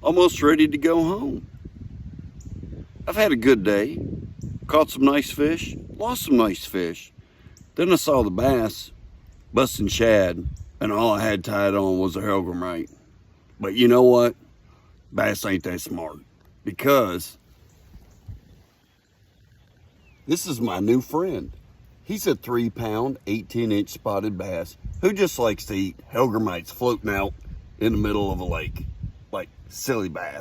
almost ready to go home. I've had a good day, caught some nice fish, lost some nice fish. Then I saw the bass busting shad, and all I had tied on was a Hellgramite. But you know what? Bass ain't that smart, because this is my new friend. He's a 3-pound, 18-inch spotted bass who just likes to eat Hellgramites floating out in the middle of a lake, like silly bass.